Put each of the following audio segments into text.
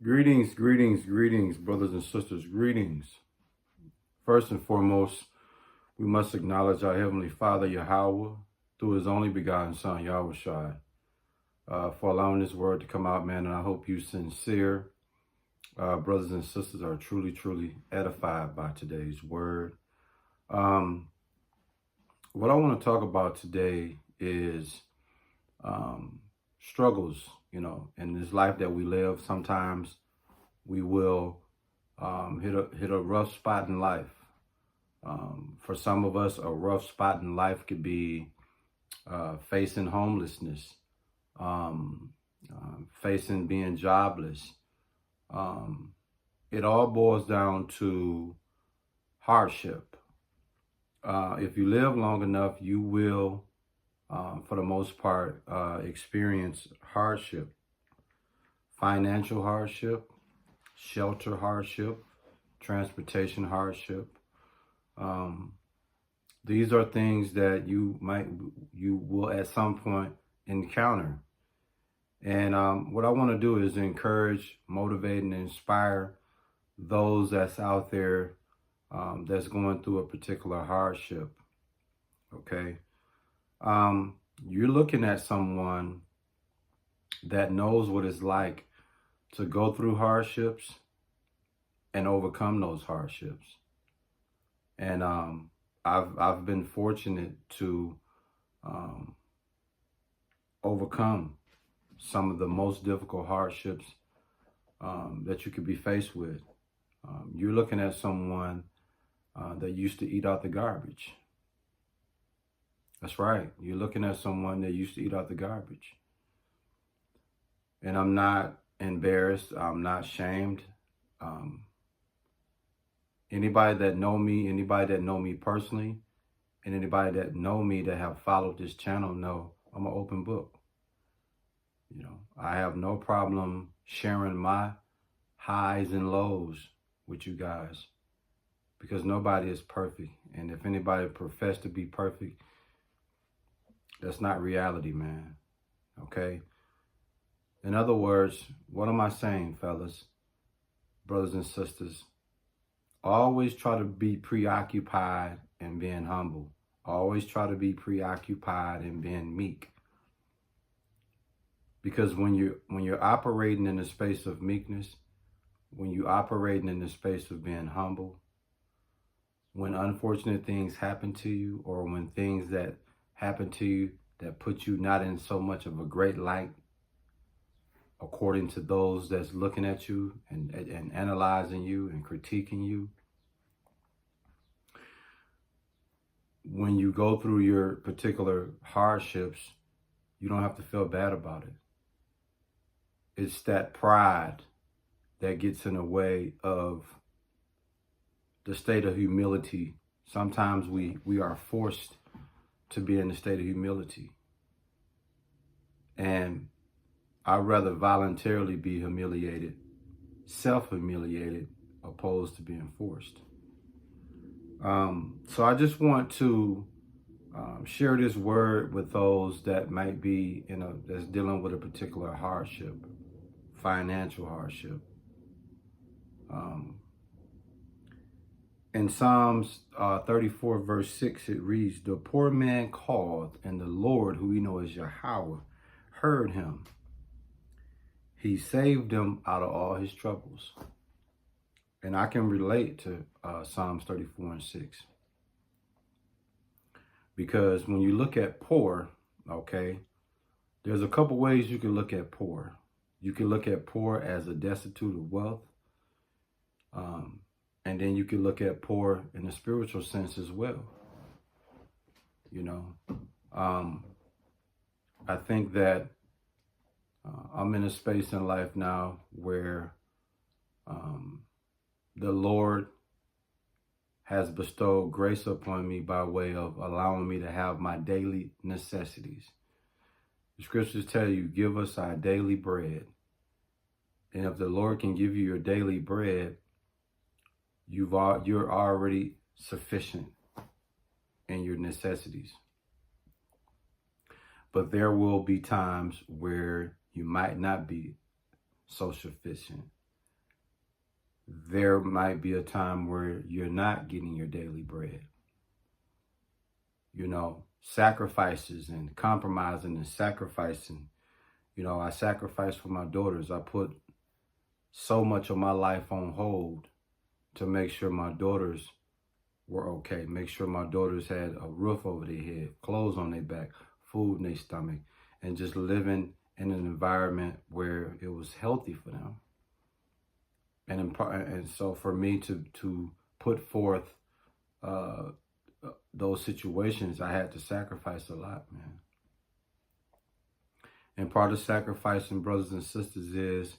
Greetings, brothers and sisters, greetings. First and foremost, we must acknowledge our Heavenly Father, Yahweh, through His only begotten Son, Yahushua, for allowing this word to come out, man. And I hope you sincere brothers and sisters are truly edified by today's word. What I want to talk about today is struggles, in this life that we live. Sometimes we will hit a rough spot in life. For some of us, a rough spot in life could be facing homelessness, facing being jobless. It all boils down to hardship. If you live long enough, you will, for the most part, experience hardship, financial hardship, shelter hardship, transportation hardship. These are things that you will at some point encounter. And what I want to do is encourage, motivate, and inspire those that's out there that's going through a particular hardship. Okay. You're looking at someone that knows what it's like to go through hardships and overcome those hardships. And I've been fortunate to overcome some of the most difficult hardships that you could be faced with. You're looking at someone that used to eat out the garbage. That's right. You're looking at someone that used to eat out the garbage. And I'm not embarrassed. I'm not shamed. Anybody that know me personally, and anybody that know me that have followed this channel know I'm an open book. I have no problem sharing my highs and lows with you guys, because nobody is perfect. And if anybody profess to be perfect, that's not reality, man. Okay? In other words, what am I saying, fellas, brothers and sisters? Always try to be preoccupied in being humble. Always try to be preoccupied in being meek. Because when you're operating in the space of meekness, when you're operating in the space of being humble, when unfortunate things happen to you, or when things that happen to you that put you not in so much of a great light, according to those that's looking at you and analyzing you and critiquing you, when you go through your particular hardships, you don't have to feel bad about it. It's that pride that gets in the way of the state of humility. Sometimes we are forced to be in the state of humility. And I'd rather voluntarily be humiliated, self-humiliated, opposed to being forced. So I just want to share this word with those that might be, that's dealing with a particular hardship, financial hardship. In Psalms 34, verse 6, it reads, "The poor man called, and the Lord, who we know as Yahweh, heard him. He saved him out of all his troubles." And I can relate to Psalms 34 and 6. Because when you look at poor, okay, there's a couple ways you can look at poor. You can look at poor as a destitute of wealth. And then you can look at poor in a spiritual sense as well. I think that I'm in a space in life now where the Lord has bestowed grace upon me by way of allowing me to have my daily necessities. The scriptures tell you, give us our daily bread. And if the Lord can give you your daily bread, you're already sufficient in your necessities. But there will be times where you might not be so sufficient. there might be a time where you're not getting your daily bread. You know, sacrifices and compromising and sacrificing. You know, I sacrificed for my daughters. I put so much of my life on hold to make sure my daughters were okay. Make sure my daughters had a roof over their head, clothes on their back, food in their stomach, and just living in an environment where it was healthy for them. And so for me to put forth those situations, I had to sacrifice a lot, man. And part of sacrificing, brothers and sisters, is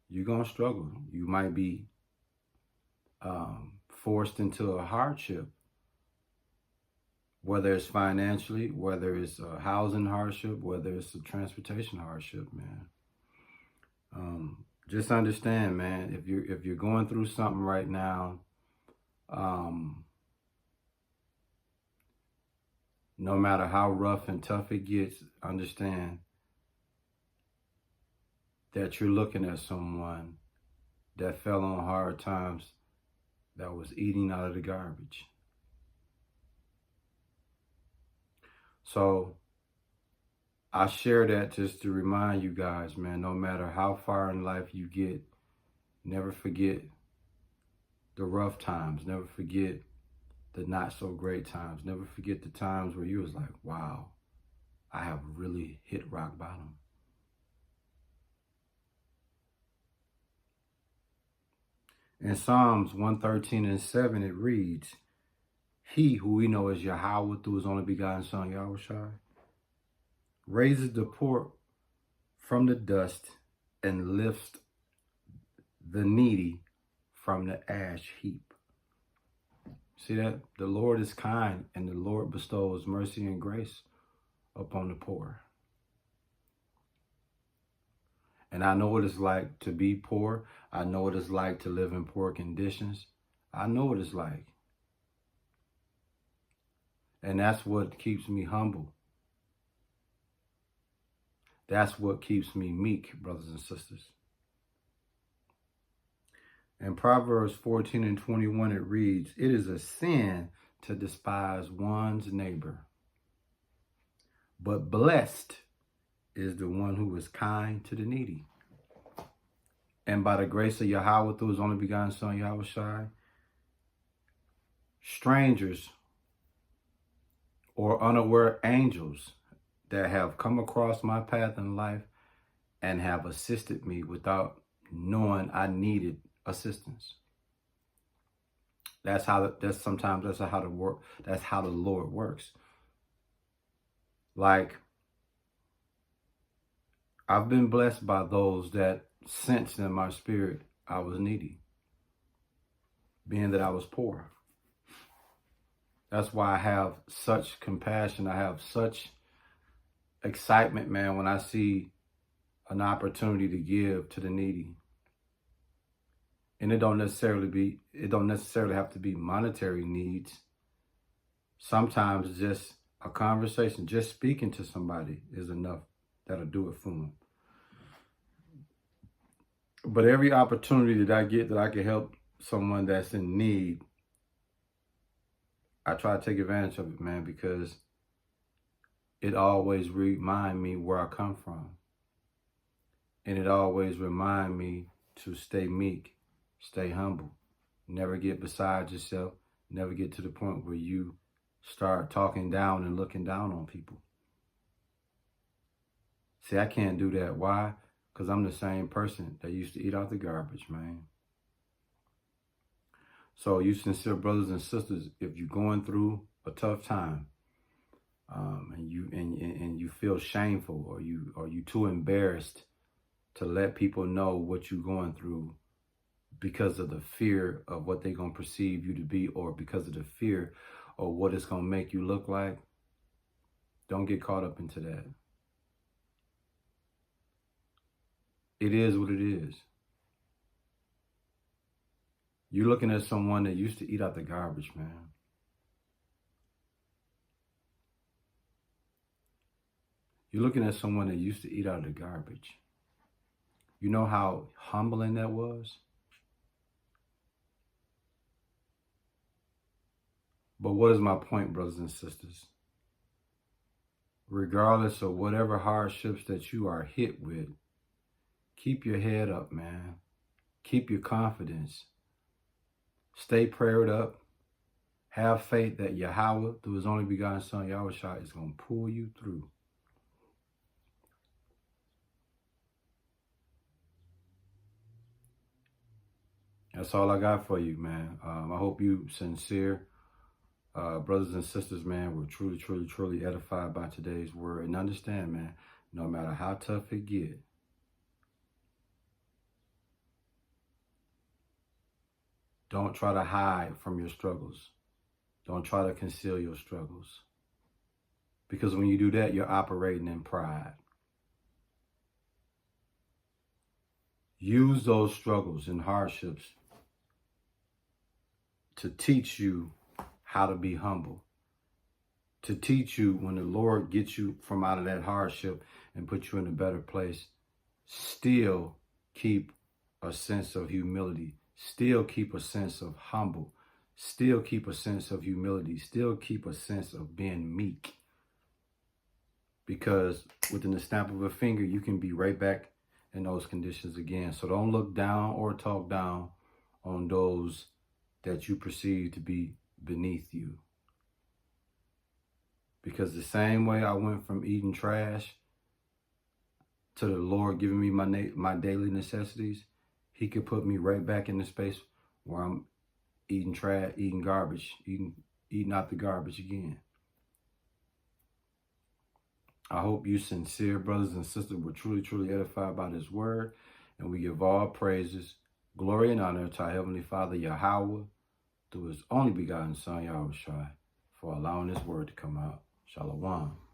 you're going to struggle. You might be forced into a hardship, whether it's financially, whether it's a housing hardship, whether it's a transportation hardship, man. Just understand, man, if you're going through something right now, no matter how rough and tough it gets, understand that you're looking at someone that fell on hard times, that was eating out of the garbage. So I share that just to remind you guys, man, no matter how far in life you get, never forget the rough times. Never forget the not so great times. Never forget the times where you was like, wow, I have really hit rock bottom. In Psalms 113:7, it reads, He who we know as Yahweh through his only begotten son, Yahushua, raises the poor from the dust and lifts the needy from the ash heap. See that? The Lord is kind, and the Lord bestows mercy and grace upon the poor. And I know what it's like to be poor. I know what it's like to live in poor conditions. I know what it's like. And that's what keeps me humble. That's what keeps me meek, brothers and sisters. In Proverbs 14:21, it reads, It is a sin to despise one's neighbor, but blessed is the one who is kind to the needy. And by the grace of Yahweh through his only begotten son, Yahushua, strangers or unaware angels that have come across my path in life and have assisted me without knowing I needed assistance. That's how the Lord works. Like, I've been blessed by those that sensed in my spirit I was needy, being that I was poor. That's why I have such compassion. I have such excitement, man, when I see an opportunity to give to the needy. And it don't necessarily have to be monetary needs. Sometimes just a conversation, just speaking to somebody is enough. That'll do it for them. But every opportunity that I get that I can help someone that's in need, I try to take advantage of it, man, because it always reminds me where I come from. And it always reminds me to stay meek, stay humble, never get beside yourself, never get to the point where you start talking down and looking down on people. See, I can't do that. Why? Because I'm the same person that used to eat out the garbage, man. So you sincere brothers and sisters, if you're going through a tough time, and you feel shameful, or you too embarrassed to let people know what you're going through because of the fear of what they're going to perceive you to be, or because of the fear of what it's going to make you look like, don't get caught up into that. It is what it is. You're looking at someone that used to eat out the garbage, man. You're looking at someone that used to eat out of the garbage. You know how humbling that was? But what is my point, brothers and sisters? Regardless of whatever hardships that you are hit with, keep your head up, man. Keep your confidence. Stay prayed up. Have faith that Yahweh, through his only begotten son, Yahushua, is going to pull you through. That's all I got for you, man. I hope you sincere brothers and sisters, man, were truly edified by today's word. And understand, man, no matter how tough it get, don't try to hide from your struggles. Don't try to conceal your struggles. Because when you do that, you're operating in pride. Use those struggles and hardships to teach you how to be humble. To teach you when the Lord gets you from out of that hardship and put you in a better place, still keep a sense of humility. Still keep a sense of humble. Still keep a sense of humility. Still keep a sense of being meek. Because within the snap of a finger, you can be right back in those conditions again. So don't look down or talk down on those that you perceive to be beneath you. Because the same way I went from eating trash to the Lord giving me my daily necessities, he could put me right back in the space where I'm eating trash, eating garbage, eating out the garbage again. I hope you sincere brothers and sisters were truly edified by this word. And we give all praises, glory, and honor to our Heavenly Father, Yahweh, through his only begotten Son, Yahushua, for allowing this word to come out. Shalom.